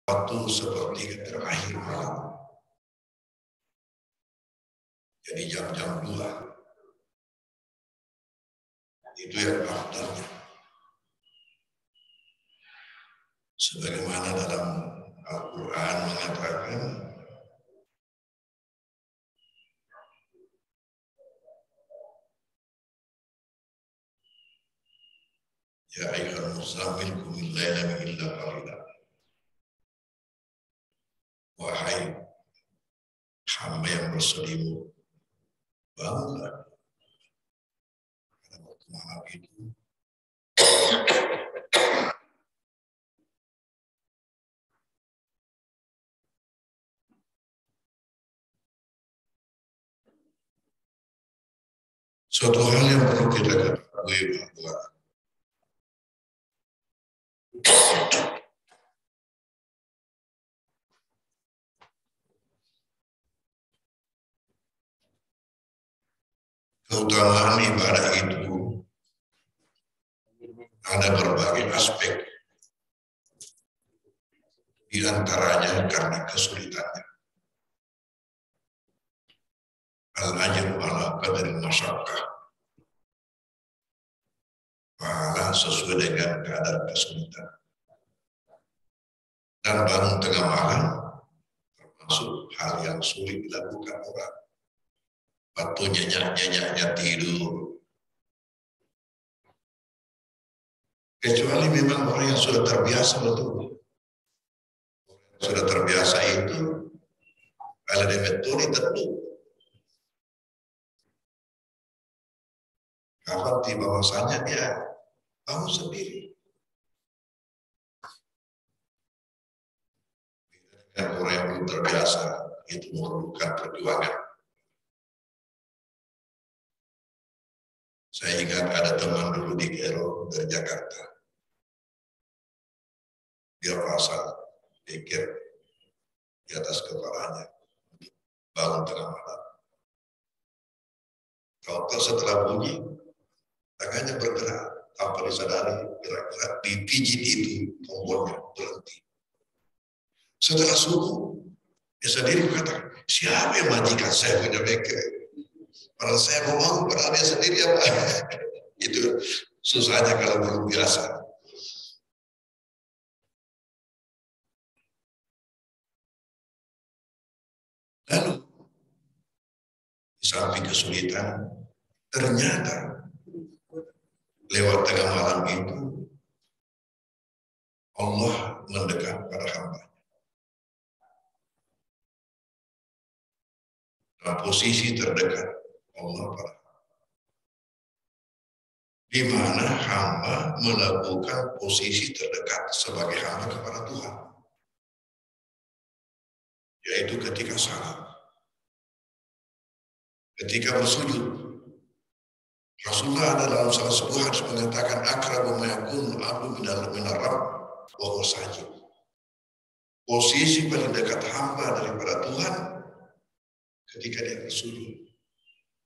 waktu seperti terakhir malam. Jadi jam-jam 2. Itu yang afdalnya. Sebagaimana dalam Al-Quran mengatakan, ya ayyuhal muzammil qumil laila illa qalila. Wahai hamba yang berselimut, bangunlah pada waktu malam itu. Suatu hal yang perlu kita ketahui bahwa keutamaan ibadah itu ada berbagai aspek, di antaranya karena kesulitannya. Al-ajru ala qadri masyaqqah, pahala sesuai dengan kadar kesulitan. Dan bangun tengah malam termasuk hal yang sulit dilakukan orang. Waktu nyenyak-nyenyaknya tidur. Kecuali memang orang yang sudah terbiasa betul. Sudah terbiasa itu ada metode tertentu. Kapan tiba masanya dia bangun sendiri. Dan orang yang belum terbiasa itu memerlukan perjuangan. Saya ingat ada teman dulu di Kero dari Jakarta. Dia pasang pikir di atas kepalanya, bangun tengah malam. Kalau setelah bunyi, tangannya bergerak, tanpa disadari gerak-gerak dipijit itu tombolnya berhenti. Setelah subuh, dia sendiri berkata, siapa yang majikan saya punya bengkel? Padahal saya mau bangun, padahal dia sendiri apa? Itu susahnya kalau belum biasa. Lalu, di samping kesulitan, ternyata lewat tengah malam itu, Allah mendekat pada hamba. Dalam posisi terdekat Allah pada hamba. Di mana hamba melakukan posisi terdekat sebagai hamba kepada Tuhan. Yaitu ketika salat. Ketika bersujud. Rasulullah dalam salah sebuah hadis mengatakan akrabu ma yakunu abdu minar rabb wa huwa sajid. Posisi paling dekat hamba daripada Tuhan ketika dia bersujud.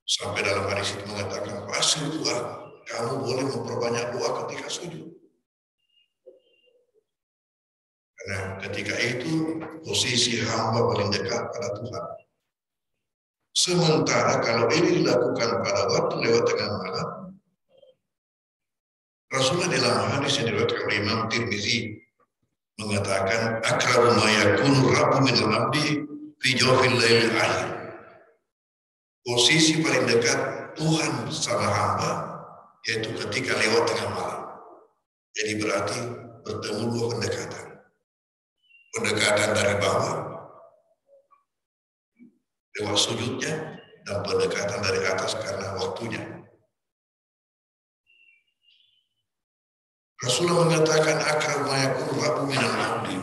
Sampai dalam hadis itu mengatakan pasir doa, kamu boleh memperbanyak doa ketika sujud. Karena ketika itu posisi hamba paling dekat pada Tuhan. Sementara kalau ini dilakukan pada waktu lewat tengah malam, Rasulullah dalam hadis yang diriwayatkan oleh Imam Tirmizi mengatakan akrabu ma yakunu rabbu minal abdi fi jawfil lail akhir. Posisi paling dekat Tuhan sama hamba yaitu ketika lewat tengah malam. Jadi berarti bertemu dua pendekatan. Pendekatan dari bawah lewat sujudnya dan pendekatan dari atas karena waktunya. Rasulullah mengatakan akrabu ma yakunu rabbu minal abdi.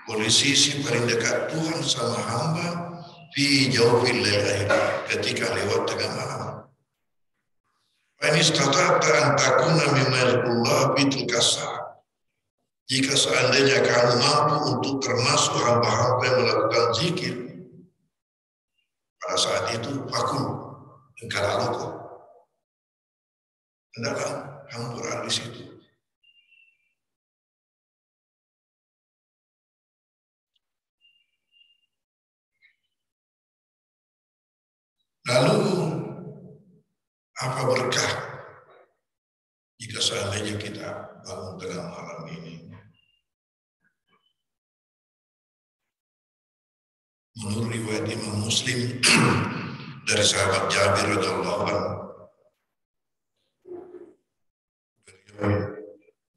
Posisi paling dekat Tuhan sama hamba fi jawfil lail ketika lewat tengah malam. Fa in istata'ta an takuna mimma yadhkurullah fi tilka saat. Jika seandainya kamu mampu untuk termasuk hamba-hamba yang melakukan zikir pada saat itu, fakun engkau lakukan. Hendaklah kamu berada di situ. Lalu apa berkah jika seandainya kita bangun tengah malam ini? Menurut riwayat Imam Muslim dari sahabat Jabir radhiyallahu anhu, beliau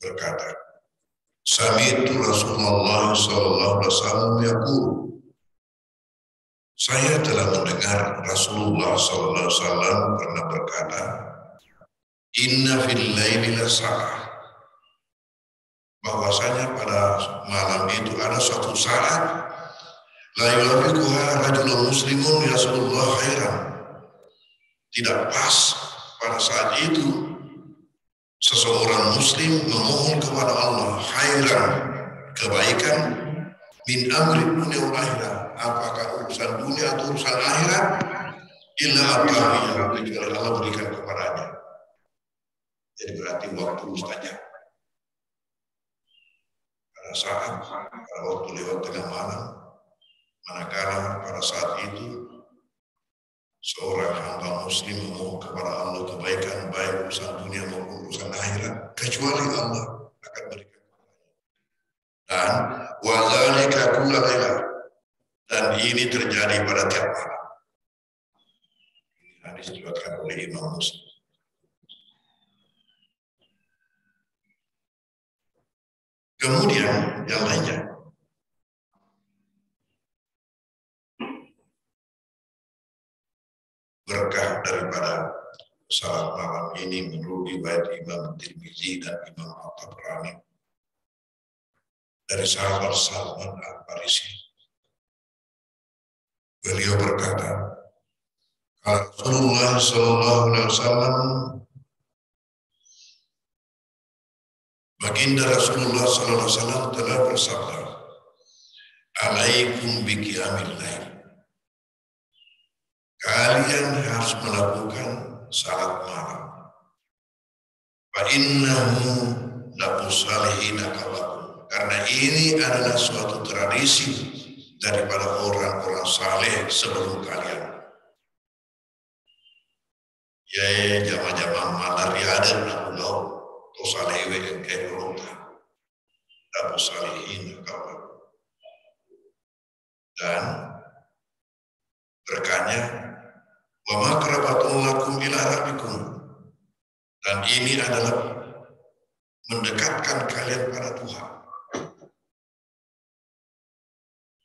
berkata, "Sami'tu Rasulullah sallallahu alaihi wasallam yaqul." Saya telah mendengar Rasulullah sallallahu alaihi wasallam pernah berkata, "Inna fil laili lasa'ah." Bahwasanya pada malam itu ada suatu saat la yuwafiquha rajulun muslimun yasallallahu khairan. Tidak pas pada saat itu seseorang muslim memohon kepada Allah khairan, kebaikan, min amri dunia wal akhirat, apakah urusan dunia atau urusan akhirat, illa atahiyah, kecuali Allah berikan kepadanya. Jadi berarti waktu mustajab. Pada saat waktu lewat tengah malam, manakala pada saat itu seorang hamba muslim memohon kepada Allah kebaikan baik urusan dunia maupun urusan akhirat, kecuali Allah akan berikan kepadanya. Dan wazalika kulla laila, dan ini terjadi pada tiap malam. Ini hadis diriwayatkan oleh Imam Muslim. Kemudian yang lainnya, berkah daripada salat malam ini menurut riwayat Imam Tirmizi dan Imam At-Tabrani dari sahabat Salman Al-Farisi. Beliau berkata, Rasulullah sallallahu alaihi wasallam, baginda Rasulullah sallallahu alaihi wasallam telah bersabda, "Alaikum biqiyamil lail." Kalian harus melakukan salat malam. Fa innahu labusalihin qablakum. Karena ini adalah suatu tradisi daripada orang-orang saleh sebelum kalian. Ya jama-jama malariada nakulau to salewe yang kekolota. Labusalihin qablakum. Dan berkahnya wa makrabatun lakum ila rabbikum, dan ini adalah mendekatkan kalian pada Tuhan.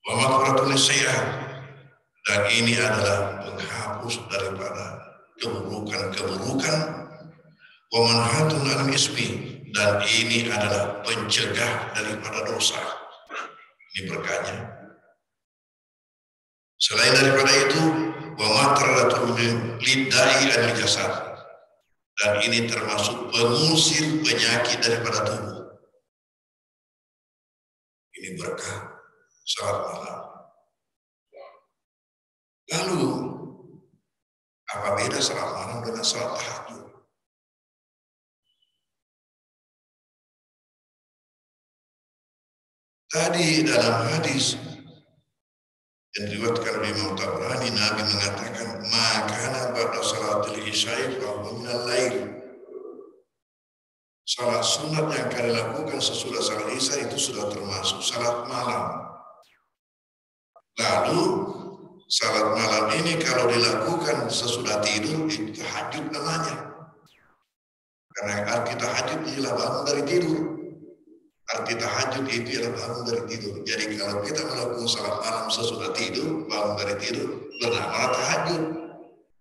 Wa makrabatun lisayyi'at, dan ini adalah penghapus daripada keburukan-keburukan. Wa manhatun 'anil ismi, dan ini adalah pencegah daripada dosa. Ini berkahnya. Selain daripada itu, wa matratul lidai al jasad, dan ini termasuk pengusir penyakit daripada tubuh. Ini berkah salat malam. Lalu apa beda salat malam dengan salat tahajud? Tadi dalam hadis yang diriwayatkan oleh Imam Tabrani, Nabi mengatakan, "Maka ba'da salatil isya'i fa minal lail." Salat sunat yang kalian lakukan sesudah salat isya itu sudah termasuk salat malam. Lalu salat malam ini kalau dilakukan sesudah tidur itu tahajud namanya. Karena arti tahajud ialah bangun dari tidur. Arti tahajud itu adalah bangun dari tidur. Jadi kalau kita melakukan salat malam sesudah tidur, bangun dari tidur, bernama tahajud.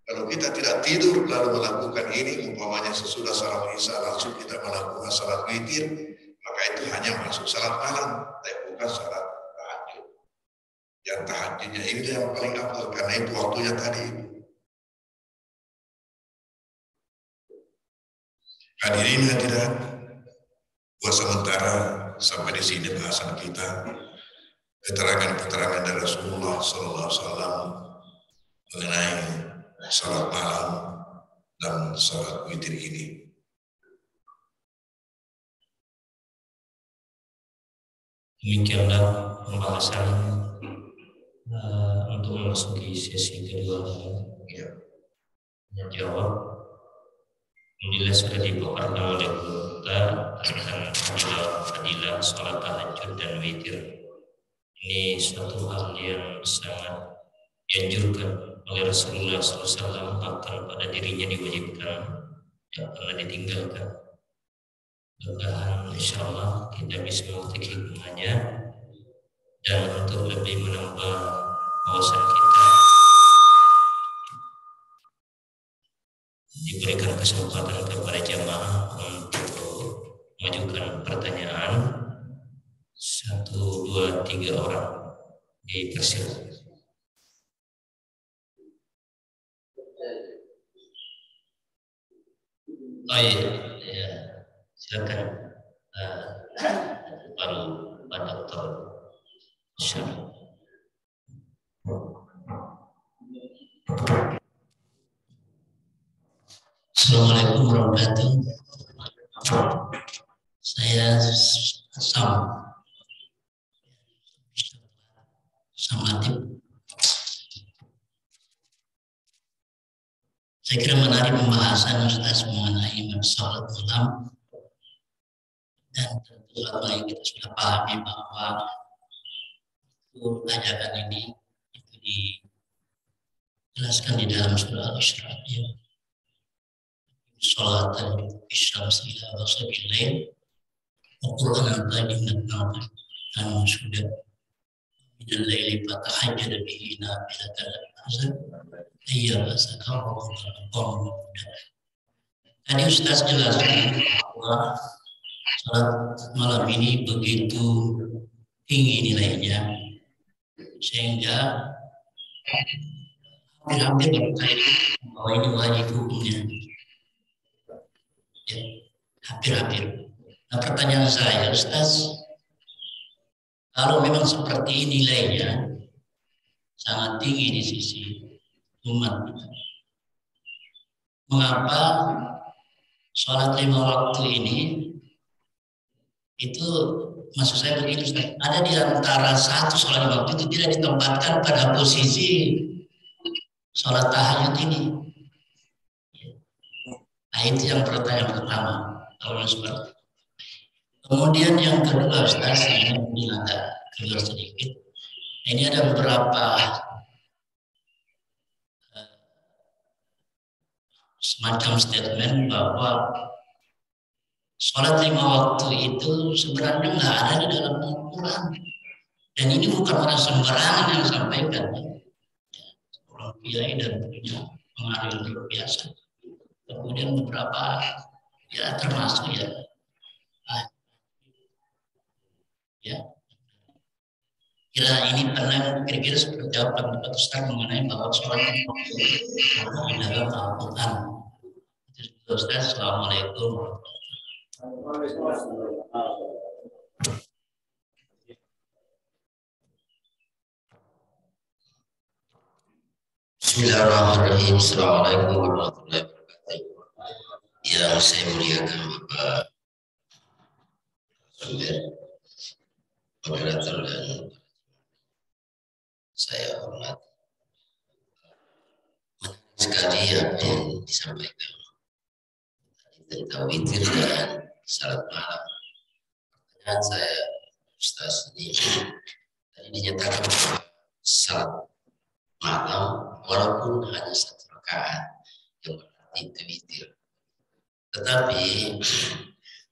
Kalau kita tidak tidur lalu melakukan ini, umpamanya sesudah salat isya langsung kita melakukan salat witir, maka itu hanya masuk salat malam, tapi bukan salat tahajud. Yang tahajudnya ini yang paling afdal karena itu waktunya tadi. Hadirin hadirat, buat sementara sampai di sini bahasan kita, keterangan-keterangan dari Rasulullah sallallahu alaihi wasallam mengenai salat malam dan salat witir ini. Demikianlah pembahasan untuk memasuki sesi kedua. Ya. menjawab. Alhamdulillah sudah dipaparkan oleh kita tentang fadilah sholat tahajud dan witir. Ini suatu hal yang sangat dianjurkan oleh Rasulullah SAW, bahkan pada dirinya diwajibkan, tidak pernah ditinggalkan. Mudah-mudahan insya Allah kita bisa mengerti hikmahnya, dan untuk lebih menambah wawasan kita diberikan kesempatan kepada jamaah untuk mengajukan pertanyaan. 1, 2, 3 orang dipersilakan. Oh iya, ya, silakan. Baru Pak Dokter. Assalamualaikum warahmatullahi wabarakatuh. Saya Samatip. Saya kira menarik pembahasan Ustaz mengenai sholat malam, dan tentu apa yang kita sudah pahami bahwa ajakan ini itu dijelaskan di dalam surah Al-Isra, ya. Sholat dan Islam sila wasabilain Al-Quran al-Qadim dan sudah minal laili fatahajjad bihi nafilatan azan iya basakau. Tadi Ustaz jelaskan bahwa sholat malam ini begitu tinggi nilainya sehingga hampir berkait bahwa ini wajib hukumnya. Ya, hampir. Nah, pertanyaan saya, Ustaz, kalau memang seperti ini nilainya sangat tinggi di sisi umat, mengapa sholat 5 waktu ini itu, maksud saya begini, Ustaz, ada di antara satu sholat 5 waktu itu tidak ditempatkan pada posisi sholat tahajud ini? Nah, itu yang pertanyaan pertama. Kalau seperti itu. Kemudian yang kedua, Ustaz, ini mungkin agak keluar sedikit. Ini ada beberapa semacam statement bahwa sholat 5 waktu itu sebenarnya nggak ada di dalam Al-Quran. Dan ini bukan orang sembarangan yang sampaikan. Orang kiai dan punya pengaruh yang luar biasa. Kemudian beberapa, ya termasuk ya kira ini pernah kira-kira seperti apa pendapat Ustaz mengenai bahwa sholat di dalam Al-Quran. Ustaz, Assalamualaikum. Bismillahirrahmanirrahim. Assalamualaikum warahmatullahi wabarakatuh. Yang saya muliakan Bapak Sumber, moderator, dan saya hormat. Menarik sekali apa yang disampaikan tentang witir dan salat malam. Pertanyaan saya, Ustaz, ini tadi dinyatakan bahwa salat malam walaupun hanya 1 rakaat yang berarti itu witir. Tetapi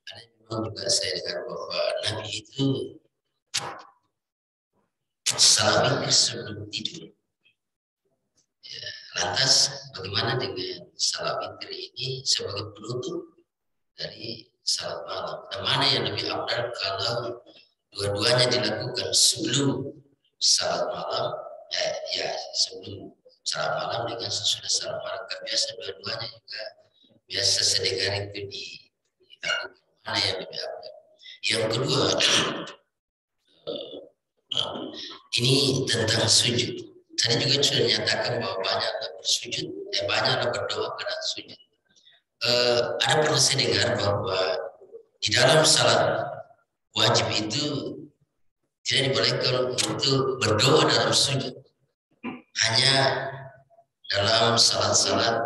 ada memang juga saya dengar bahwa Nabi itu salat witir sebelum tidur. Ya, lantas bagaimana dengan salat witir ini sebagai penutup dari salat malam? Dan mana yang lebih afdal kalau dua-duanya dilakukan sebelum salat malam? Ya sebelum salat malam dengan sesudah salat malam. Kan biasa dua-duanya juga biasa sedengar itu dilakukan. Mana yang lebih afdal? Yang kedua, ini tentang sujud. Tadi juga sudah nyatakan bahwa banyaklah bersujud, banyaklah berdoa pada sujud. Ada pernah saya dengar bahwa di dalam salat wajib itu tidak dibolehkan untuk berdoa dalam sujud, hanya dalam salat-salat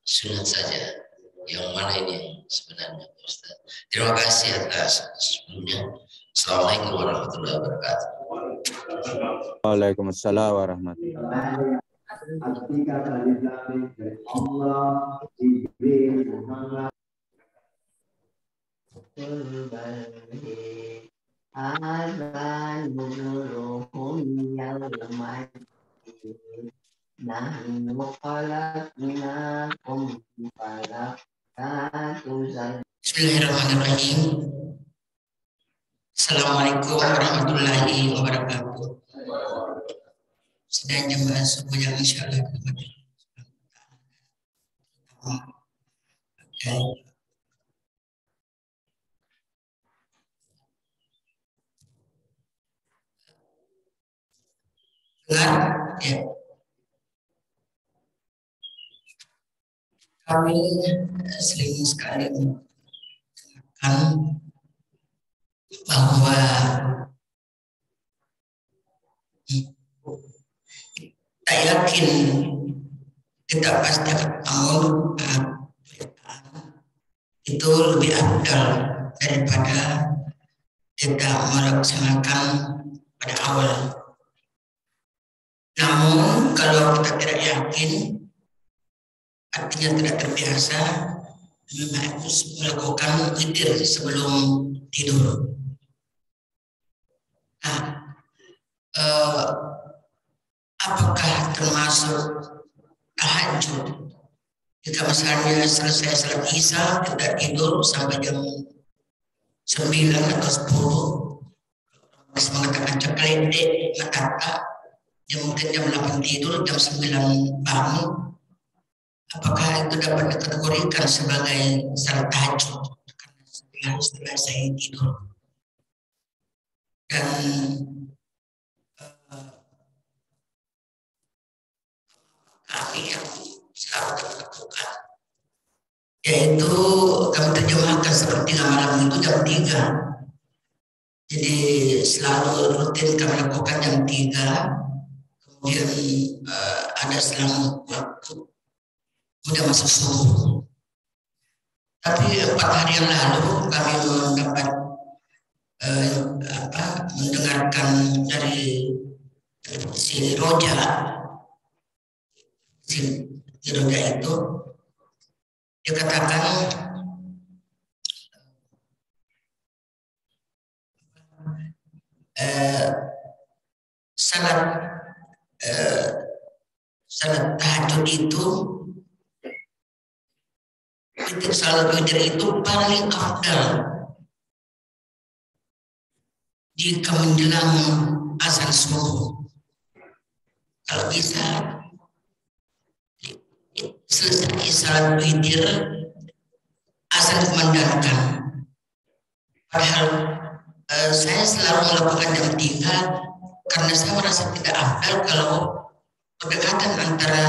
sunat saja. Yang mana ini yang sebenarnya, Ustaz? Terima kasih atas sebelumnya. Assalamualaikum warahmatullahi wabarakatuh. Waalaikumsalam warahmatullahi Bismillahirrahmanirrahim. Assalamualaikum warahmatullahi wabarakatuh. Sedang jemaah subuh yang insyaallah kepada ya. Kami sering sekali mengatakan bahwa kita yakin kita pasti akan bangun itu lebih afdal daripada kita melaksanakan pada awal. Namun kalau kita tidak yakin, artinya tidak terbiasa, memang harus melakukan witir sebelum tidur. Nah, apakah termasuk tahajud? Jika misalnya selesai salat Isya tidak tidur sampai jam 9 atau 10, harus mengatakan ceklete mata, yang mungkin jam 8 tidur, jam 9 bangun, apakah itu dapat dikategorikan sebagai salat tahajud? Karena setelah saya tidur. Dan kami yang selalu lakukan, yaitu kami terjemahkan seperti malam itu jam 3. Jadi selalu rutin kami lakukan jam 3. Kemudian ada selang waktu udah masuk subuh. Tapi 4 hari yang lalu kami mendapat mendengarkan dari si Roja itu, dia katakan salat tahajud itu, salat witir itu paling afdal jika menjelang azan subuh. Kalau bisa selesai salat witir, azan dikumandangkan. Padahal saya selalu melakukan jam 3 karena saya merasa tidak afdal kalau berdekatan antara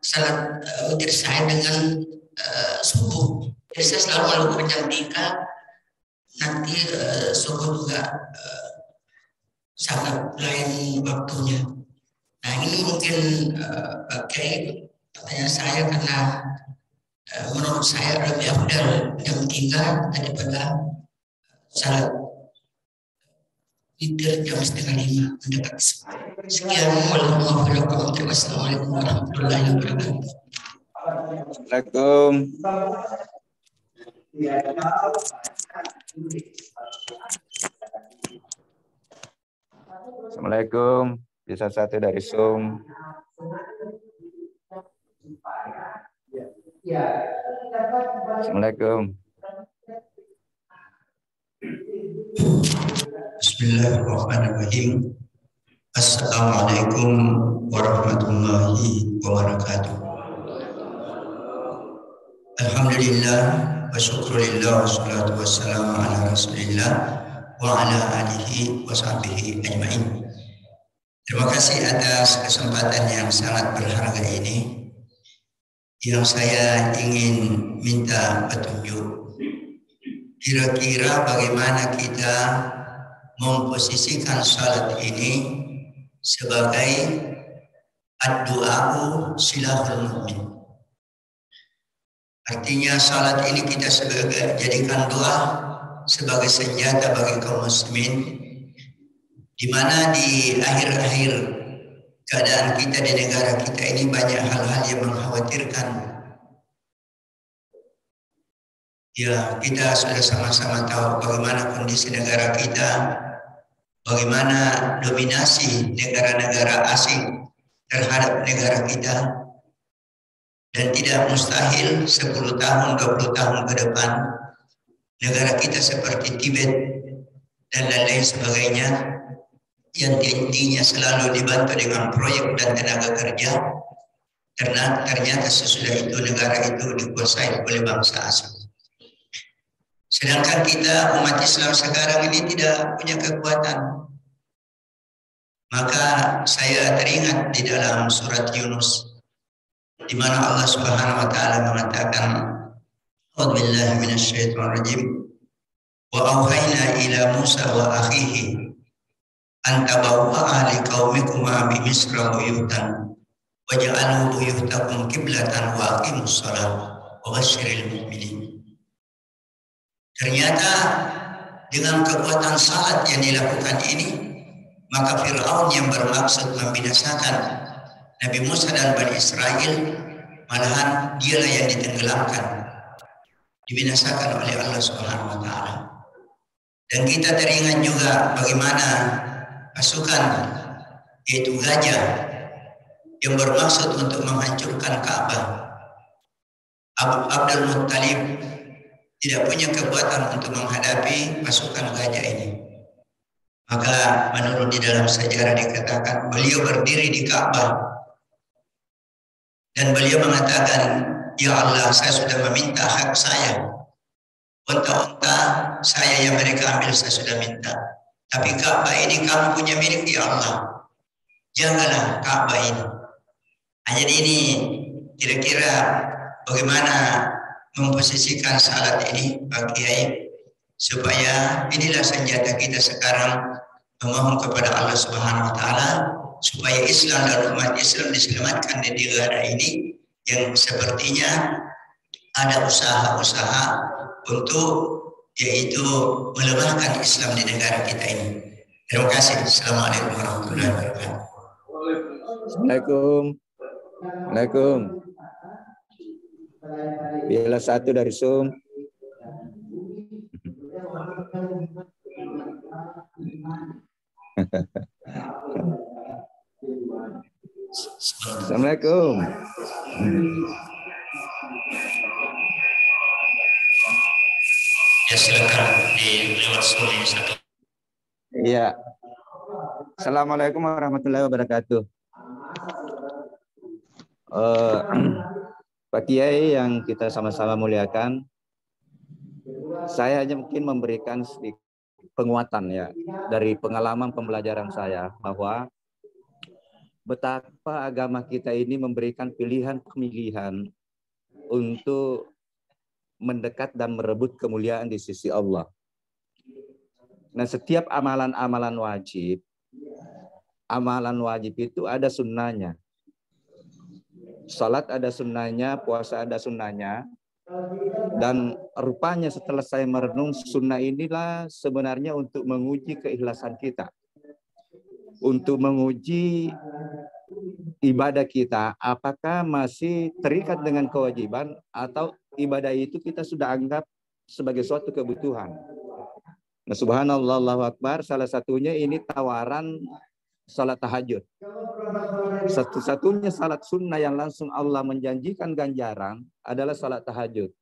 salat witir saya dengan subuh. Jadi saya selalu melakukan jam 3, nanti subuh juga sangat lain waktunya. Nah, ini mungkin pakai pertanyaan saya karena menurut saya lebih afdal jam 3 daripada salat witir jam 4:30 mendekat. Sekian, wassalamualaikum warahmatullahi wabarakatuh. Assalamualaikum. Assalamualaikum. Bisa satu dari Zoom. Assalamualaikum. Bismillahirrahmanirrahim. Assalamualaikum warahmatullahi wabarakatuh. Alhamdulillah wa syukurillah wa salatu wassalamu ala rasulillah wa ala alihi wa sahbihi ajma'in. Terima kasih atas kesempatan yang sangat berharga ini, yang saya ingin minta petunjuk. Kira-kira bagaimana kita memposisikan salat ini sebagai ad-du'a'u silahul mu'min. Artinya salat ini kita jadikan doa sebagai senjata bagi kaum muslimin, di mana di akhir-akhir keadaan kita di negara kita ini banyak hal-hal yang mengkhawatirkan. Ya, kita sudah sama-sama tahu bagaimana kondisi negara kita, bagaimana dominasi negara-negara asing terhadap negara kita, dan tidak mustahil 10 tahun, 20 tahun ke depan negara kita seperti Tibet dan lain-lain sebagainya yang intinya selalu dibantu dengan proyek dan tenaga kerja, karena ternyata sesudah itu negara itu dikuasai oleh bangsa asing. Sedangkan kita umat Islam sekarang ini tidak punya kekuatan. Maka saya teringat di dalam surat Yunus, di mana Allah Subhanahu wa taala mengatakan, "A'udzubillahi minasyaitonir rajim. Wa auhayna ila Musa wa akhihi an tabawwa'a liqaumikuma bi Misra buyutan waj'alu buyutakum qiblatan wa aqimus shalah wa basyiril mu'minin." Ternyata dengan kekuatan salat yang dilakukan ini, maka Fir'aun yang bermaksud membinasakan Nabi Musa dan Bani Israel, malahan dialah yang ditenggelamkan, dibinasakan oleh Allah Subhanahu wa taala. Dan kita teringat juga bagaimana pasukan, yaitu gajah, yang bermaksud untuk menghancurkan Ka'bah. Abdul Muttalib tidak punya kekuatan untuk menghadapi pasukan gajah ini. Maka menurut di dalam sejarah dikatakan beliau berdiri di Ka'bah dan beliau mengatakan, "Ya Allah, saya sudah meminta hak saya. Unta-unta saya yang mereka ambil saya sudah minta. Tapi Ka'bah ini kamu punya milik, ya Allah. Janganlah Ka'bah ini." Jadi ini kira-kira bagaimana memposisikan salat ini Pak Kiai, supaya inilah senjata kita sekarang memohon kepada Allah Subhanahu wa taala supaya Islam dan umat Islam diselamatkan di negara ini yang sepertinya ada usaha-usaha untuk yaitu melemahkan Islam di negara kita ini. Terima kasih. Assalamualaikum warahmatullahi wabarakatuh. Assalamualaikum. Waalaikumsalam. Bila satu dari Zoom. Assalamualaikum. Ya, silakan di lewat Zoom satu. Iya. Assalamualaikum warahmatullahi wabarakatuh. Pak Kiai yang kita sama-sama muliakan, saya hanya mungkin memberikan sedikit penguatan ya dari pengalaman pembelajaran saya bahwa betapa agama kita ini memberikan pilihan-pemilihan untuk mendekat dan merebut kemuliaan di sisi Allah. Nah, setiap amalan-amalan wajib itu ada sunnahnya. Salat ada sunnahnya, puasa ada sunnahnya. Dan rupanya setelah saya merenung, sunnah inilah sebenarnya untuk menguji keikhlasan kita. Untuk menguji ibadah kita, apakah masih terikat dengan kewajiban atau ibadah itu kita sudah anggap sebagai suatu kebutuhan. Nah, subhanallah, Allahu Akbar, salah satunya ini tawaran salat tahajud. Satu-satunya salat sunnah yang langsung Allah menjanjikan ganjaran adalah salat tahajud.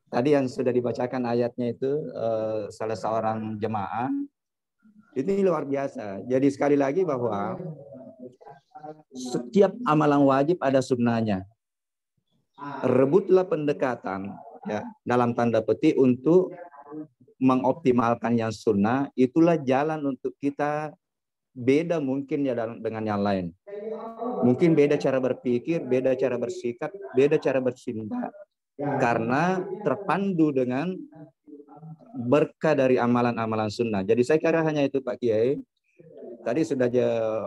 Tadi yang sudah dibacakan ayatnya itu salah seorang jemaah, ini luar biasa. Jadi sekali lagi bahwa setiap amalan wajib ada sunnahnya. Rebutlah pendekatan ya dalam tanda petik untuk mengoptimalkan yang sunnah, itulah jalan untuk kita beda mungkin ya dengan yang lain. Mungkin beda cara berpikir, beda cara bersikap, beda cara bertindak karena terpandu dengan berkah dari amalan-amalan sunnah. Jadi saya kira hanya itu Pak Kiai. Tadi sudah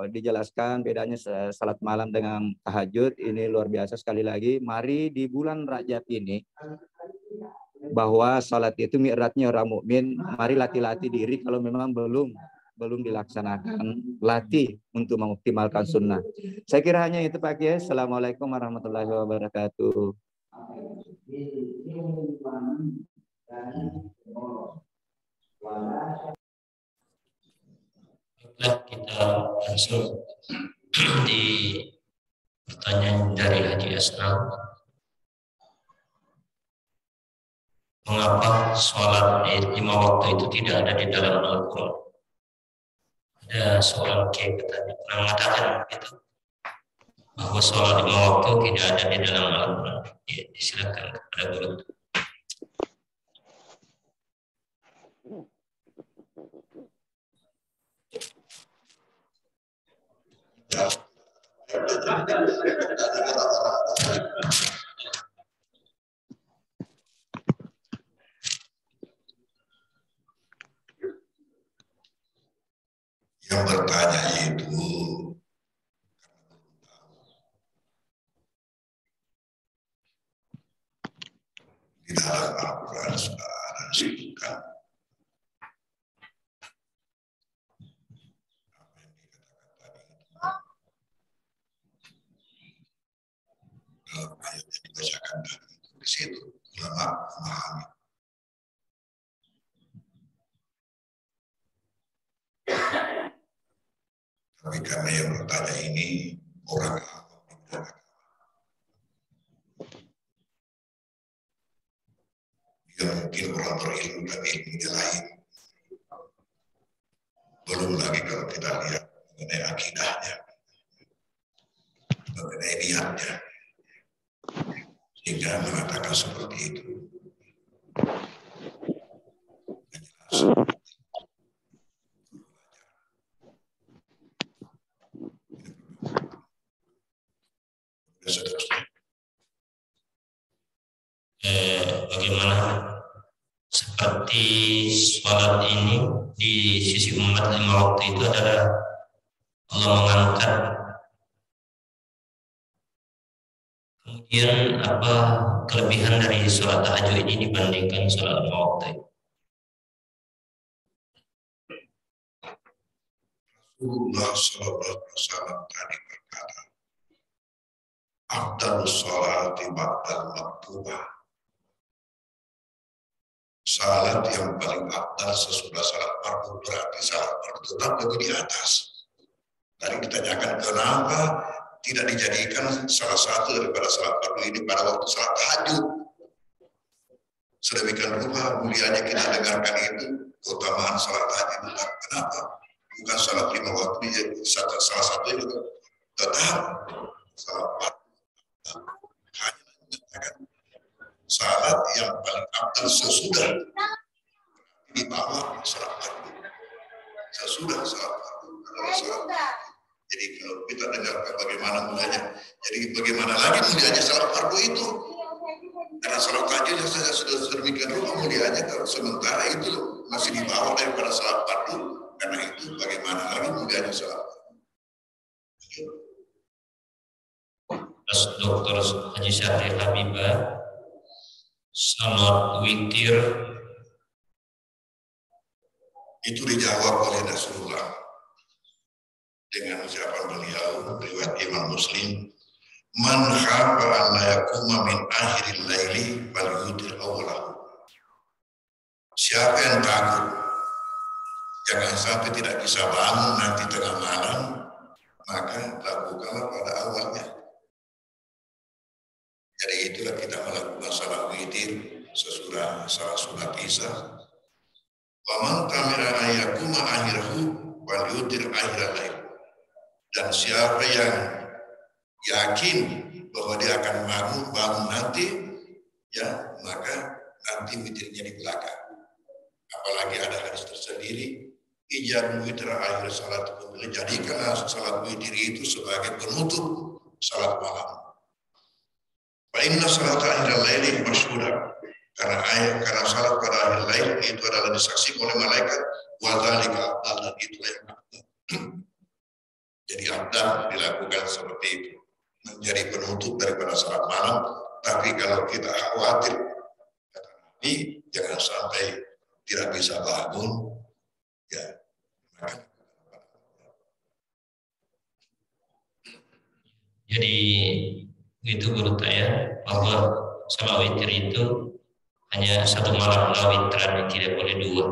dijelaskan bedanya salat malam dengan tahajud. Ini luar biasa sekali lagi. Mari di bulan Rajab ini, bahwa salat itu mi'ratnya orang mukmin. Mari latih-latih diri kalau memang belum dilaksanakan. Latih untuk mengoptimalkan sunnah. Saya kira hanya itu Pak Kiai. Assalamualaikum warahmatullahi wabarakatuh. Baiklah, kita langsung di pertanyaan dari Haji Asnal. Mengapa sholat 5 waktu itu tidak ada di dalam Al-Quran? Ada seorang kiai katanya pernah mengatakan itu, bahwa sholat 5 waktu tidak ada di dalam Al-Quran. Ya, disilakan kepada guru. Yang bertanya itu di dalam Al-Quran sudah ada disebutkan apa yang dikatakan tadi dalam ayat yang dibacakan tadi, di situ ulama memahami. Tapi karena yang bertanya ini orang awam di bidang agama, dia mungkin orang berilmu tapi ilmunya lain. Belum lagi kalau kita lihat mengenai akidahnya, mengenai niatnya, sehingga mengatakan seperti itu. Bagaimana seperti sholat ini di sisi umat 5 waktu itu adalah Allah mengangkat. Kemudian apa kelebihan dari sholat tahajud ini dibandingkan sholat 5 waktu? Rasulullah SAW tadi berkata, afdalus sholati ba'dal maktubah. Salat yang paling afdal sesudah salat fardu, berarti salat fardu tetap lebih di atas. Tadi kita tanyakan kenapa tidak dijadikan salah satu daripada salat fardu ini pada waktu salat tahajud. Sedemikian rupa mulianya kita dengarkan itu keutamaan salat tahajud. Kenapa? Bukan salat 5 waktu, salah satu itu tetap salat fardu. Hanya menyatakan salat yang paling afdal sesudah di bawah salat fardu. Sesudah salat fardu adalah salat. Jadi kalau kita dengar bagaimana mulianya, jadi bagaimana lagi mulianya salat fardu itu? Karena salat tahajud saja sudah sedemikian rupa mulianya, kalau sementara itu masih di bawah daripada salat fardu. Karena itu bagaimana lagi mulianya salat fardu? Dr. Haji Syahri Habibah, salat witir itu dijawab oleh Rasulullah dengan ucapan beliau riwayat Imam Muslim, man khafa an la yakuma min akhiril laili falyutir awwalahu. Siapa yang takut jangan sampai tidak bisa bangun nanti tengah malam, maka lakukanlah pada awalnya. Jadi itulah kita melakukan salat witir sesudah salat sunat Isya. Wa man tamira ayyakuma akhirahu wal yutir akhiral lail. Dan siapa yang yakin bahwa dia akan bangun nanti, ya maka nanti witirnya di belakang. Apalagi ada hadis tersendiri, ijab witir akhir salat. Jadikanlah salat witir itu sebagai penutup salat malam. Fa inna salat akhir laili masyhudah. Karena salat pada akhir lail itu adalah disaksikan oleh malaikat, wa dzalika afdal, dan itu yang afdal. Jadi afdal dilakukan seperti itu, menjadi penutup daripada salat malam. Tapi kalau kita khawatir, kata Nabi, jangan sampai tidak bisa bangun, ya. Jadi itu menurut saya bahwa salat witir itu hanya satu malam witran, tidak boleh dua.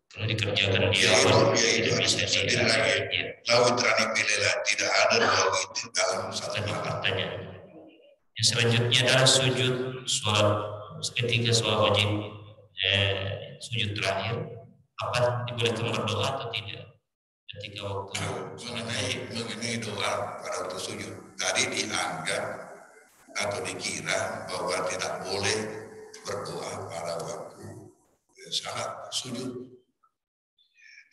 Kalau dikerjakan di awal tidak bisa sendiri lagi. Lawitran pilihlah, tidak ada dua witir dalam satu malam. Yang selanjutnya adalah sujud sholat ketika sholat wajib, sujud terakhir. Apa dibolehkan berdoa atau tidak ketika waktu mengenai doa pada waktu sujud? Tadi dianggap atau dikira bahwa tidak boleh berdoa pada waktu salat sujud.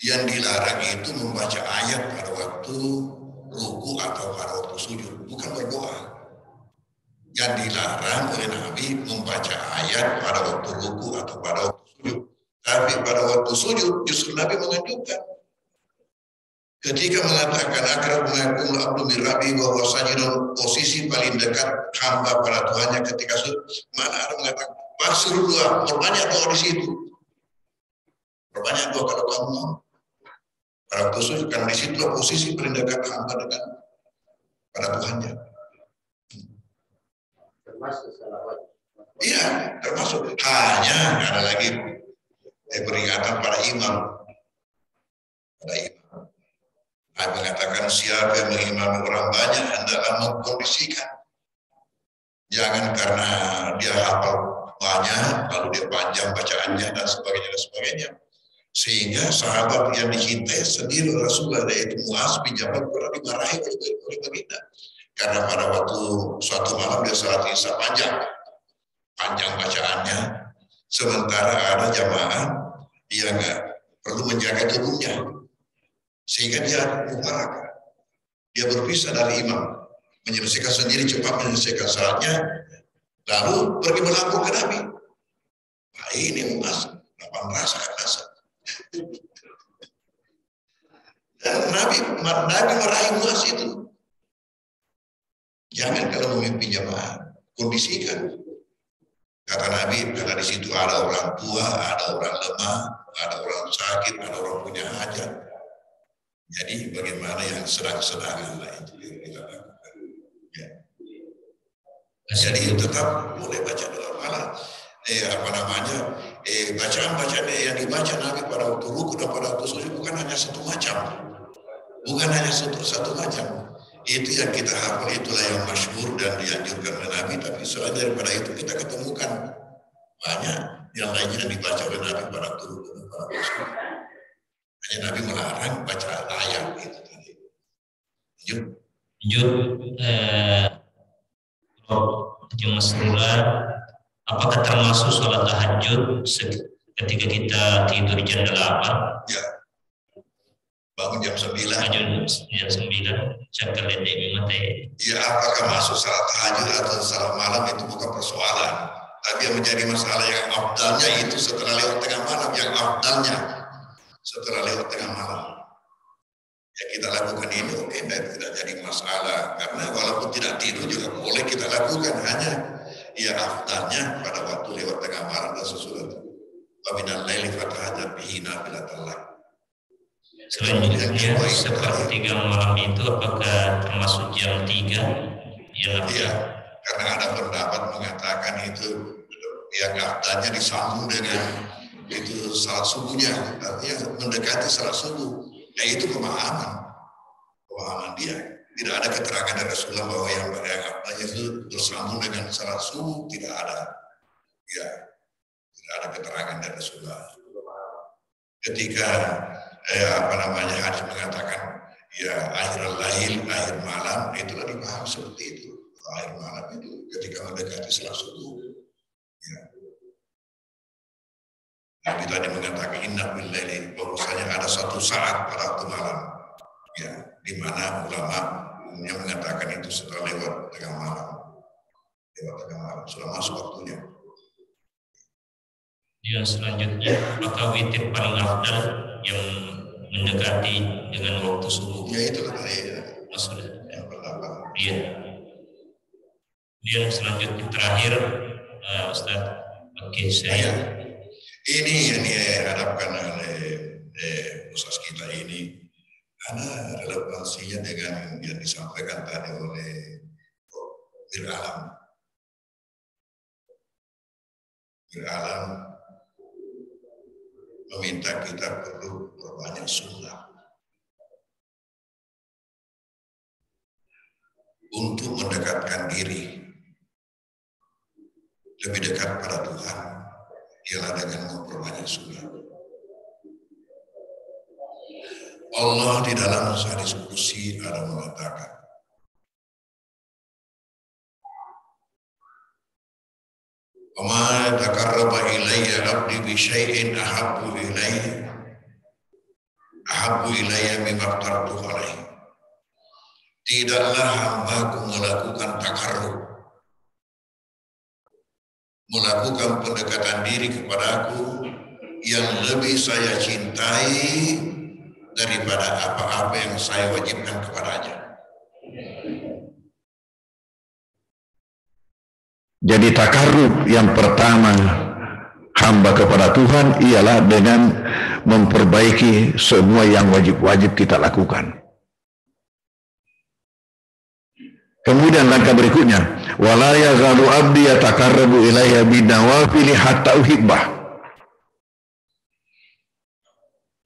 Yang dilarang itu membaca ayat pada waktu ruku atau pada waktu sujud, bukan berdoa. Yang dilarang oleh Nabi membaca ayat pada waktu ruku atau pada waktu sujud. Tapi pada waktu sujud justru Nabi menganjurkan. Ketika mengatakan akrabul abdu mirabi, bahwasanya posisi paling dekat hamba pada Tuhannya ketika sujud, mana ada mengatakan maksud doa, perbanyak doa di situ. Perbanyak doa kalau kamu mau. Pada waktu sujud, karena di situ posisi paling dekat hamba dengan pada Tuhannya. termasuk salawat. Iya, termasuk. Hanya ada lagi peringatan pada imam. Pada imam. Nabi mengatakan siapa yang mengimami orang banyak hendaklah mengkondisikan. Jangan karena dia hafal banyak lalu dia panjang bacaannya dan sebagainya. Sehingga sahabat yang dicintai sendiri Rasulullah, yaitu Muaz bin Jabal, pernah dimarahi oleh Baginda. Karena pada waktu suatu malam dia salat isya panjang bacaannya, sementara ada jamaah yang perlu menjaga tubuhnya, sehingga dia mufarak, dia berpisah dari imam, menyelesaikan sendiri, cepat menyelesaikan salatnya, lalu pergi melapor ke Nabi. Nah, ini Muaz, apa merasa? Dan Nabi meraih Muaz itu. Jangan kalau memimpin jamaah, kondisikan. Kata Nabi, karena di situ ada orang tua, ada orang lemah, ada orang sakit, ada orang punya hajat. Jadi bagaimana yang sedang-sedang itu yang kita lakukan. Ya. Jadi tetap boleh baca doa malam. Bacaan-bacaan yang dibaca Nabi pada waktu ruku dan pada waktu sujud bukan hanya satu macam. Bukan hanya satu macam. Itu yang kita hafal, itulah yang masyhur dan dianjurkan oleh Nabi. Tapi selain daripada itu kita ketemukan banyak yang lainnya yang dibaca oleh Nabi pada waktu ruku dan pada waktu sujud. Hanya Nabi melarang baca ayat itu tadi. Jum Masrullah, apakah termasuk sholat tahajud ketika kita tidur jam 8? Ya. Bangun jam 9. Jam 9. Cakap ledek mati. Ya, apakah masuk salat tahajud atau salat malam itu bukan persoalan. Tapi yang menjadi masalah yang afdalnya itu setelah lewat tengah malam, yang afdalnya setelah lewat tengah malam. Ya kita lakukan ini oke, tidak jadi masalah. Karena walaupun tidak tidur juga boleh kita lakukan. Hanya ya afdalnya pada waktu lewat tengah malam dan sesuatu. Wa minal laili fatahajjat bihi nafilatan lak. Selanjutnya sepertiga malam itu apakah termasuk jam 3? Iya, karena ada pendapat mengatakan itu yang afdalnya disambung dengan itu salat subuhnya, artinya mendekati salat subuh. Ya itu pemahaman dia. Tidak ada keterangan dari Rasulullah bahwa yang afdalnya itu bersambung dengan salat subuh, tidak ada. Ya, tidak ada keterangan dari Rasulullah. Ketika hadis mengatakan ya akhir malam, itulah dipaham seperti itu. Akhir malam itu ketika mendekati salat subuh. Ya. Nabi tadi mengatakan inna bil laili, bahwasanya ada satu saat pada waktu malam, ya, di mana ulama umumnya mengatakan itu setelah lewat tengah malam, sudah masuk waktunya. Yang selanjutnya, apakah witir paling afdal yang mendekati dengan waktu subuh? Ya itulah tadi ya. Kemudian selanjutnya terakhir Ustaz, oke saya. Ini yang diharapkan oleh Ustaz kita ini karena relevansinya dengan yang disampaikan tadi oleh Biralam. Biralam meminta kita perlu berbanyak sunnah untuk mendekatkan diri lebih dekat pada Tuhan, ialah dengan memperbanyak sunnah. Allah di dalam hadis kursi ada mengatakan, "Wa taqarraba ilayya 'abdi bi syai'in ahabbu ilayya mimma aftartu alaihi." Tidaklah hambaku melakukan takarrub, melakukan pendekatan diri kepadaku yang lebih saya cintai daripada apa-apa yang saya wajibkan kepadanya. Jadi takarrub yang pertama hamba kepada Tuhan ialah dengan memperbaiki semua yang wajib-wajib kita lakukan. Kemudian langkah berikutnya, wala yazalu abdi yataqarrabu ilayya binawafili hatta uhibbah.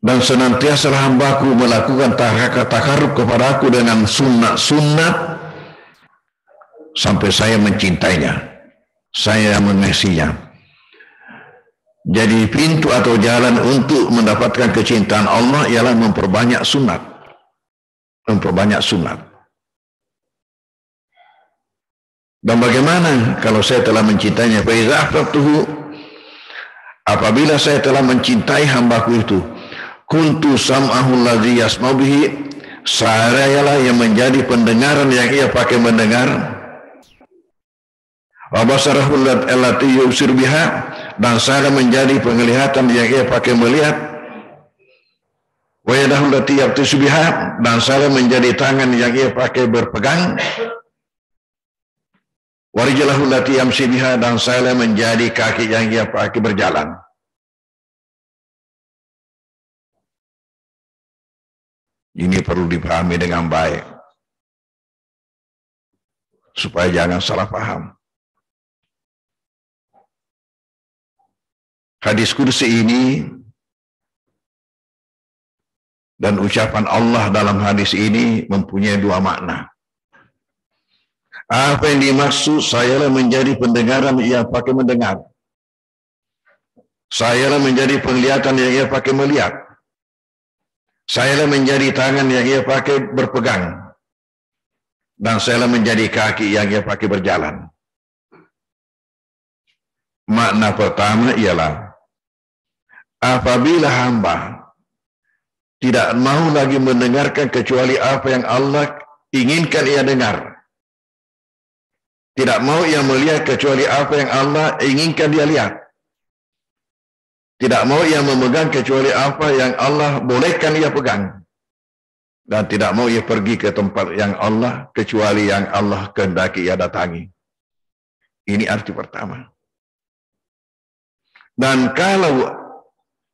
Dan senantiasa hambaku melakukan takarrub kepadaku dengan sunnah-sunnah sampai saya mencintainya, saya mengasihinya. Jadi pintu atau jalan untuk mendapatkan kecintaan Allah ialah memperbanyak sunat. Memperbanyak sunat. Dan bagaimana kalau saya telah mencintainya? Apabila saya telah mencintai hambaku itu, kuntu sam'ahu alladhi yasma'u bihi, sayalah yang menjadi pendengaran yang ia pakai mendengar, wa basarahu allati yubsir biha, dan saya menjadi penglihatan yang ia pakai melihat, wa yadahu allati yabtisu biha, dan saya menjadi tangan yang ia pakai berpegang, wa rijlahu allati yamshi biha, dan saya menjadi kaki yang ia pakai berjalan. Ini perlu dipahami dengan baik supaya jangan salah paham. Hadis kursi ini dan ucapan Allah dalam hadis ini mempunyai dua makna. Apa yang dimaksud? Sayalah menjadi pendengaran yang ia pakai mendengar. Sayalah menjadi penglihatan yang ia pakai melihat. Sayalah menjadi tangan yang ia pakai berpegang. Dan sayalah menjadi kaki yang ia pakai berjalan. Makna pertama ialah apabila hamba tidak mau lagi mendengarkan kecuali apa yang Allah inginkan ia dengar. Tidak mau ia melihat kecuali apa yang Allah inginkan dia lihat. Tidak mau ia memegang kecuali apa yang Allah bolehkan ia pegang. Dan tidak mau ia pergi ke tempat yang Allah kecuali yang Allah kehendaki ia datangi. Ini arti pertama. Dan kalau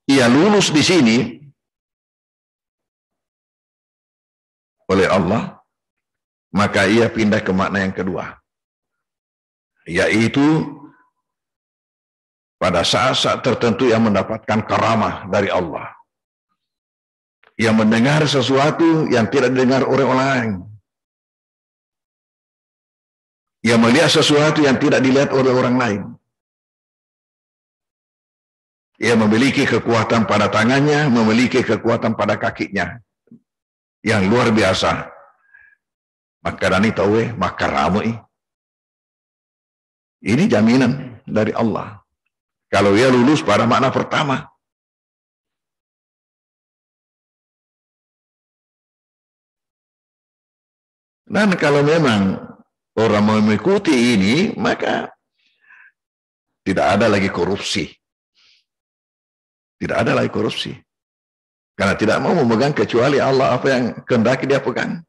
ia lulus di sini oleh Allah, maka ia pindah ke makna yang kedua. Yaitu pada saat-saat tertentu yang mendapatkan karamah dari Allah. Yang mendengar sesuatu yang tidak didengar oleh orang lain. Yang melihat sesuatu yang tidak dilihat oleh orang lain. Ia memiliki kekuatan pada tangannya, memiliki kekuatan pada kakinya. Yang luar biasa. Maka dani tahu maka ramai. Ini jaminan dari Allah. Kalau ia lulus pada makna pertama. Dan kalau memang orang mengikuti ini, maka tidak ada lagi korupsi. Tidak ada lagi korupsi. Karena tidak mau memegang kecuali Allah apa yang kehendaki dia pegang.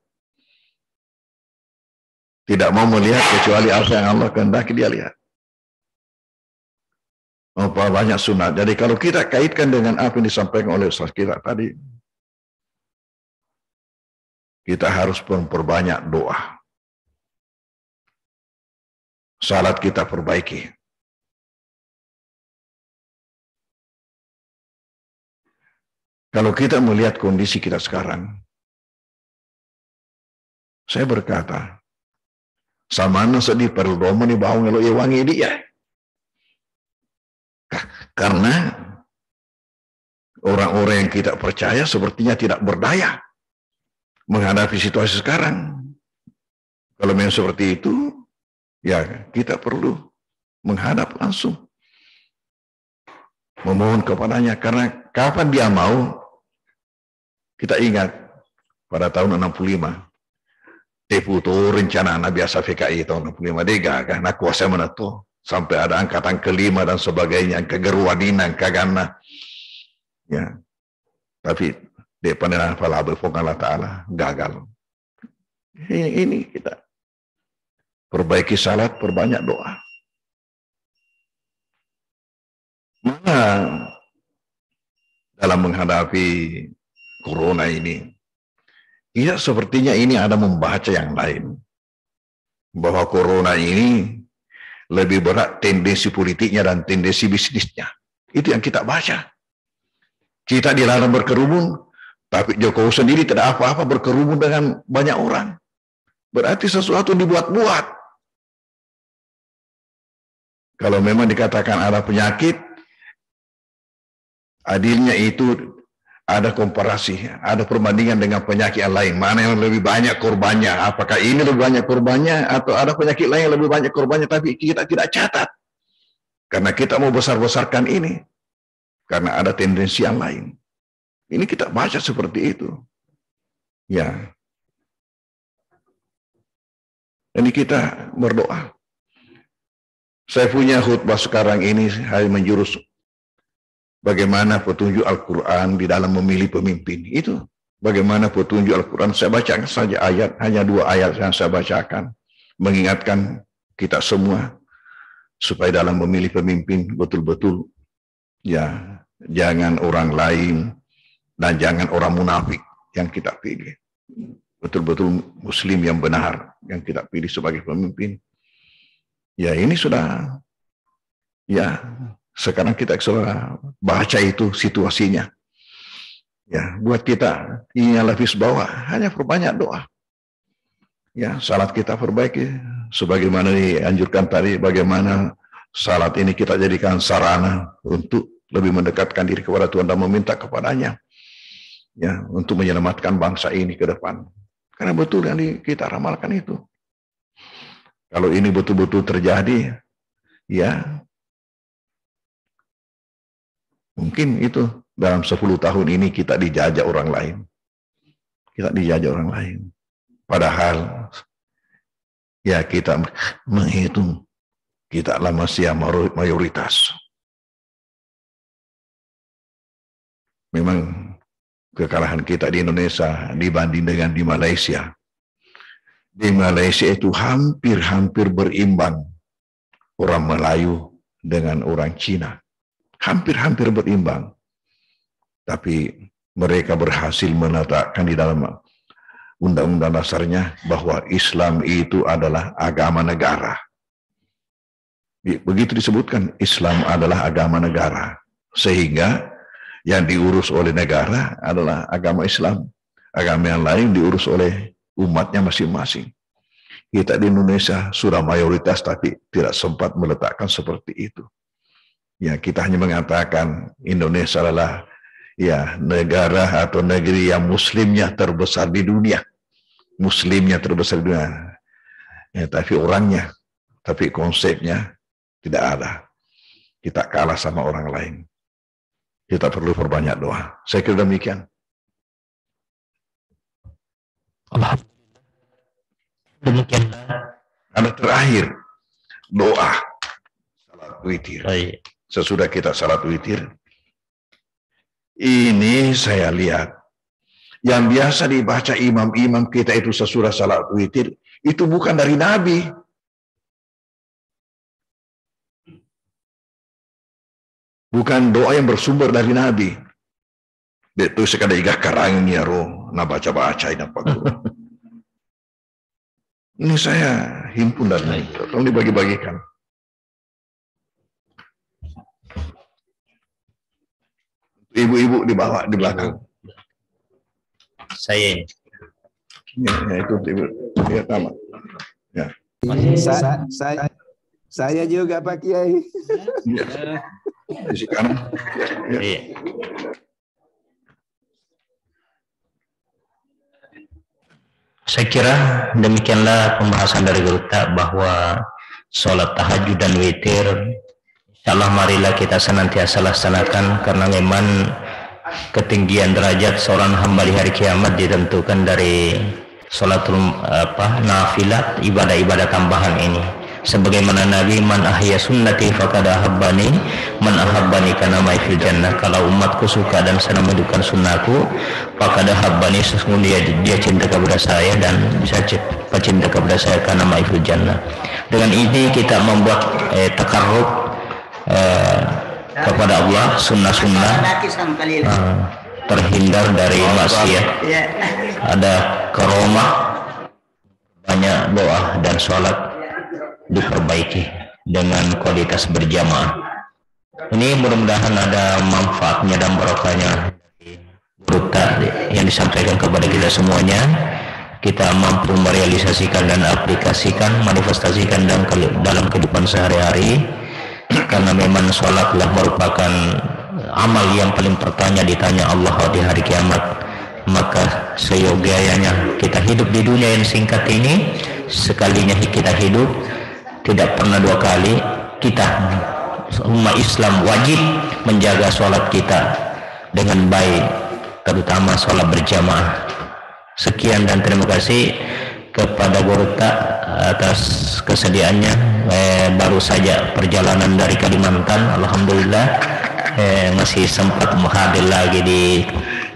Tidak mau melihat kecuali apa yang Allah kehendaki dia lihat. Apa banyak sunat. Jadi kalau kita kaitkan dengan apa yang disampaikan oleh Ustaz kita tadi, kita harus memperbanyak doa. Salat kita perbaiki. Kalau kita melihat kondisi kita sekarang, saya berkata, samana sedih perlu doa ni bau ngelo wangi dia. Karena orang-orang yang kita percaya sepertinya tidak berdaya menghadapi situasi sekarang. Kalau memang seperti itu, ya kita perlu menghadap langsung. Memohon kepadanya, karena kapan dia mau, kita ingat pada tahun 65, Teputo rencana biasa PKI tahun 65, dia gagal, nak kuasa menetu. Sampai ada angkatan kelima dan sebagainya, kegerwadinan, kagana. Ya. Tapi dia pandangan fala Allah Ta'ala gagal. Ini kita perbaiki salat, perbanyak doa. Mana dalam menghadapi corona ini, ya sepertinya ini ada membaca yang lain. Bahwa corona ini lebih berat tendensi politiknya dan tendensi bisnisnya. Itu yang kita baca. Kita dilarang berkerumun, tapi Jokowi sendiri tidak apa-apa berkerumun dengan banyak orang. Berarti sesuatu dibuat-buat. Kalau memang dikatakan ada penyakit, adilnya itu ada komparasi, ada perbandingan dengan penyakit yang lain. Mana yang lebih banyak korbannya? Apakah ini lebih banyak korbannya atau ada penyakit lain yang lebih banyak korbannya tapi kita tidak catat? Karena kita mau besar-besarkan ini. Karena ada tendensi yang lain. Ini kita baca seperti itu. Ya. Ini kita berdoa. Saya punya khutbah sekarang ini hanya menjurus bagaimana petunjuk Al-Quran di dalam memilih pemimpin. Itu bagaimana petunjuk Al-Quran. Saya bacakan saja ayat, hanya 2 ayat yang saya bacakan. Mengingatkan kita semua supaya dalam memilih pemimpin betul-betul ya jangan orang lain dan jangan orang munafik yang kita pilih. Betul-betul muslim yang benar yang kita pilih sebagai pemimpin. Ya ini sudah ya sekarang kita sudah baca itu situasinya. Ya, buat kita ini lapis bawah hanya perbanyak doa. Ya, salat kita perbaiki sebagaimana dianjurkan tadi, bagaimana salat ini kita jadikan sarana untuk lebih mendekatkan diri kepada Tuhan dan meminta kepadanya. Ya, untuk menyelamatkan bangsa ini ke depan. Karena betul yang kita ramalkan itu. Kalau ini betul-betul terjadi, ya mungkin itu dalam 10 tahun ini kita dijajah orang lain. Kita dijajah orang lain. Padahal ya kita menghitung kita adalah manusia mayoritas. Memang kekalahan kita di Indonesia dibanding dengan di Malaysia. Di Malaysia itu hampir-hampir berimbang orang Melayu dengan orang Cina. Hampir-hampir berimbang. Tapi mereka berhasil menetapkan di dalam undang-undang dasarnya bahwa Islam itu adalah agama negara. Begitu disebutkan, Islam adalah agama negara. Sehingga yang diurus oleh negara adalah agama Islam. Agama yang lain diurus oleh umatnya masing-masing. Kita di Indonesia sudah mayoritas tapi tidak sempat meletakkan seperti itu. Ya, kita hanya mengatakan Indonesia adalah ya negara atau negeri yang muslimnya terbesar di dunia. Muslimnya terbesar di dunia. Ya, tapi orangnya, tapi konsepnya tidak ada. Kita kalah sama orang lain. Kita perlu perbanyak doa. Saya kira demikian. Alhamdulillah. Demikian. Ada terakhir doa salat witir. Baik. Sesudah kita salat witir, ini saya lihat yang biasa dibaca imam-imam kita itu sesudah salat witir, itu bukan dari Nabi. Bukan doa yang bersumber dari Nabi. Itu sekadar igah karangnya roh, nah baca-baca ini apa guru. Ini saya himpun dan tolong dibagi-bagikan. Ibu-ibu di bawah, di belakang. Saya. Ya itu ibu. Ya sama. Ya. Saya juga Pak Kiai. Ya. Di sisi kanan. Ya. Iya. Saya kira demikianlah pembahasan dari Guru Tak bahwa sholat tahajud dan witir insyaallah marilah kita senantiasa laksanakan, karena memang ketinggian derajat seorang hamba di hari kiamat ditentukan dari sholatul nafilat, ibadah-ibadah tambahan ini. Sebagaimana Nabi, man ahya sunnati faqad ahabbani, man ahabbani kana ma'i fil jannah. Kalau umatku suka dan senang menghidupkan sunnahku, faqad ahabbani, sesungguhnya dia cinta kepada saya dan bisa cinta kepada saya kana ma'i fil jannah. Dengan ini kita membuat takarrub kepada Allah, sunnah-sunnah terhindar dari maksiat, ada karomah, banyak doa dan sholat diperbaiki dengan kualitas berjamaah. Ini mudah-mudahan ada manfaatnya dan barokahnya yang disampaikan kepada kita semuanya. Kita mampu merealisasikan dan aplikasikan, manifestasikan dalam kehidupan sehari-hari, karena memang sholatlah merupakan amal yang paling pertama ditanya Allah di hari kiamat. Maka seyogianya kita hidup di dunia yang singkat ini, sekalinya kita hidup, tidak pernah dua kali, kita umat Islam wajib menjaga sholat kita dengan baik, terutama sholat berjamaah. Sekian dan terima kasih kepada Guru Tak atas kesediaannya. Baru saja perjalanan dari Kalimantan, alhamdulillah masih sempat hadir lagi di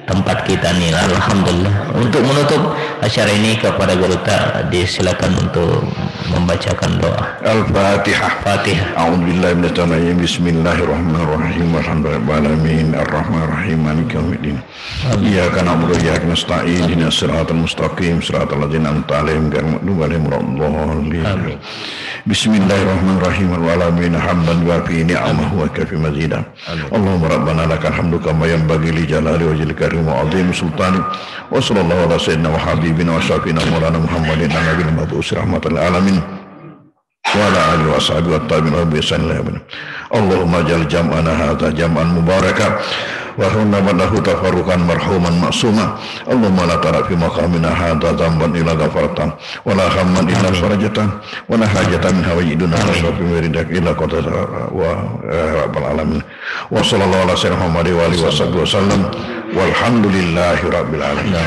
tempat kita nih, alhamdulillah. Untuk menutup acara ini kepada Guru Tak disilakan untuk membacakan doa. Al-Fatihah. Fatihah. A'udzubillahi minasyaitonir rajim. Bismillahirrahmanirrahim. Alhamdulillahirabbil alamin. Arrahmanirrahim. Maliki yaumiddin. Iyyaka na'budu wa iyyaka nasta'in. Ihdinas siratal mustaqim. Siratal ladzina an'amta 'alaihim ghairil maghdubi 'alaihim waladdallin. Bismillahirrahmanirrahim. Alamin hamdan wa fi ni'amahu wa kafi mazidan. Allahumma rabbana lakal hamdu kama yanbaghi li jalali wajhika wa 'azimi sultanik. Wa sallallahu ala sayyidina wa habibina wa syafiina maulana Muhammadin nabiyil mab'us rahmatan lil alamin. Wa ala alihi wa sahbihi wa tabi'in wa bi ihsan ila yaumil. Allahumma ja'al jam'ana hadza jam'an mubaraka wa hunna ba'dahu tafarruqan marhuman ma'suma. Allahumma la tara fi maqamina hadza dhanban illa ghafartan wa la hamman illa farajatan wa la hajatan min hawaijiduna wa fi miridak illa qadara wa rabbal alamin. Wa sallallahu ala sayyidina Muhammad wa alihi wa sallam walhamdulillahi rabbil alamin.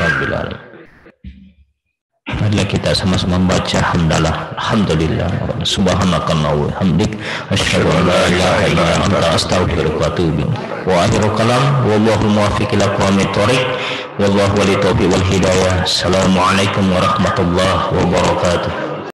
Marilah kita sama-sama membaca hamdalah, alhamdulillah, subhanakallah wa hamdik, asyhadu an la ilaha illa anta astaghfiruka wa atubu ilaik. Wa akhiru kalam, wallahu muwaffiq ila aqwamit thoriq, wallahu wali taufiq wal hidayah. Assalamualaikum warahmatullahi wabarakatuh.